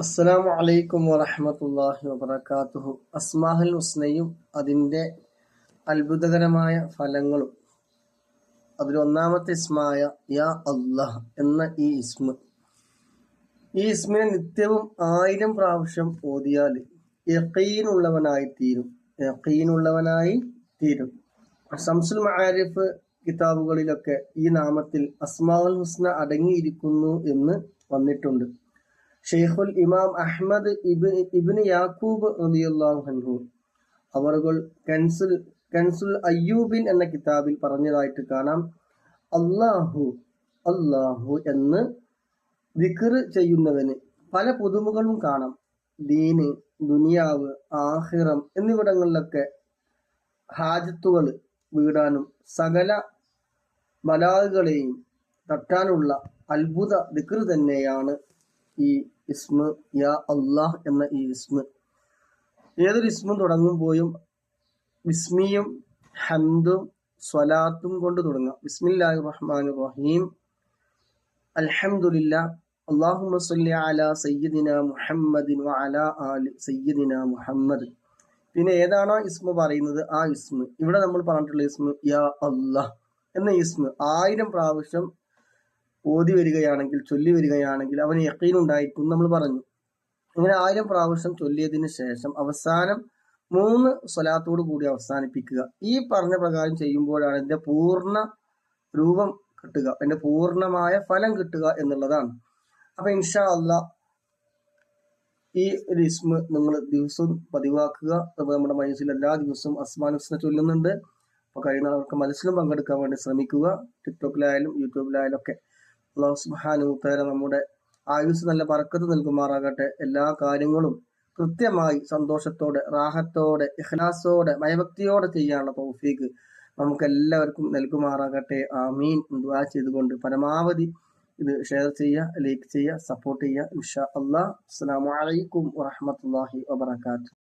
അസ്സലാമു അലൈക്കും വറഹ്മത്തുള്ളാഹി വബറകാതുഹു. അസ്മാഹുൽ ഹുസ്നയും അതിൻ്റെ അത്ഭുതകരമായ ഫലങ്ങളും. അതിലൊന്നാമത്തെ ഇസ്മായ യാ അല്ലാഹ് എന്ന ഈ ഇസ്മിനെ നിത്യവും 1000 പ്രാവശ്യം ഓതിയാൽ യഖീനുള്ളവനായി തീരും. ശംസുൽ മആരിഫ് കിതാബുകളിലൊക്കെ ഈ നാമത്തിൽ അസ്മാഉൽ ഹുസ്ന അടങ്ങിയിരിക്കുന്നു എന്ന് വന്നിട്ടുണ്ട്. ഷെയ്ഖുൽ ഇമാം അഹ്മദ് ഇബ്നു യാക്കൂബ് റളിയല്ലാഹു അൻഹു അവറുകൾ കൻസുൽ അയ്യൂബിൻ എന്ന കിതാബിൽ പറഞ്ഞതായിട്ട് കാണാം, അല്ലാഹു എന്ന് ദിക്ർ ചെയ്യുന്നവന് പല പുതുമകളും കാണാം. ദീന്, ദുനിയാവ്, ആഖിറം എന്നിവിടങ്ങളിലൊക്കെ ഹാജത്തുകൾ വീടാനും സകല ബലാകളെയും തട്ടാനുള്ള അത്ഭുത ദിക്ർ തന്നെയാണ് ഈ ഇസ്മ യാ അല്ലാഹ് എന്ന ഈ ഇസ്മ. ഏതൊരു ഇസ്മും തുടങ്ങുമ്പോഴും ബിസ്മിയും ഹംദും സ്വലാത്തും കൊണ്ട് തുടങ്ങാം. ബിസ്മില്ലാഹിർ റഹ്മാനിർ റഹീം, അൽഹംദുലില്ലാഹ്, അല്ലാഹുമ്മ സ്വല്ലി അലാ സയ്യിദിനാ മുഹമ്മദിൻ വഅലാ ആലി സയ്യിദിനാ മുഹമ്മദ്. പിന്നെ ഏതാണോ ഇസ്മ പറയുന്നത് ആ ഇസ്മ, ഇവിടെ നമ്മൾ പറഞ്ഞിട്ടുള്ള ഇസ്മ യാ അല്ലാഹ് എന്ന ഇസ്മ 1000 പ്രാവശ്യം ഓതി വരികയാണെങ്കിൽ, ചൊല്ലി വരികയാണെങ്കിൽ അവന് യഖീൻ ഉണ്ടായിരിക്കും നമ്മൾ പറഞ്ഞു. ഇങ്ങനെ 1000 പ്രാവശ്യം ചൊല്ലിയതിന് ശേഷം അവസാനം 3 സ്വലാത്തോട് കൂടി അവസാനിപ്പിക്കുക. ഈ പറഞ്ഞ പ്രകാരം ചെയ്യുമ്പോഴാണ് അതിന്റെ പൂർണ്ണ രൂപം കിട്ടുക, അതിന്റെ പൂർണ്ണമായ ഫലം കിട്ടുക എന്നുള്ളതാണ്. അപ്പൊ ഇൻഷാ അല്ലാഹ് ഈ ഒരു ഇസ്മ നിങ്ങൾ ദിവസവും പതിവാക്കുക. അതുപോലെ നമ്മുടെ മനസ്സിൽ എല്ലാ ദിവസവും അസ്മാഉൽ ഹുസ്ന ചൊല്ലുന്നുണ്ട്. അപ്പൊ കഴിയുന്നവർക്ക് മനസ്സിലും പങ്കെടുക്കാൻ വേണ്ടി ശ്രമിക്കുക. ടിക്ടോക്കിലായാലും യൂട്യൂബിലായാലും ഒക്കെ. അല്ലാഹു സുബ്ഹാനഹു തആല നമ്മുടെ ആയുസ് നല്ല ബർക്കത്ത് നൽകുമാറാകട്ടെ. എല്ലാ കാര്യങ്ങളും കൃത്യമായി സന്തോഷത്തോടെ, റാഹത്തോടെ, ഇഖ്ലാസോടെ, ഭയഭക്തിയോടെ ചെയ്യാനുള്ള തൗഫീഖ് നമുക്ക് എല്ലാവർക്കും നൽകുമാറാകട്ടെ. ആമീൻ. ദുആ ചെയ്തുകൊണ്ട് പരമാവധി ഇത് ഷെയർ ചെയ്യുക, ലൈക്ക് ചെയ്യുക, സപ്പോർട്ട് ചെയ്യുക. ഇൻഷാ അല്ലാഹ്. അസ്സലാമു അലൈക്കും വറഹ്മത്തുള്ളാഹി വബറകാതുഹു.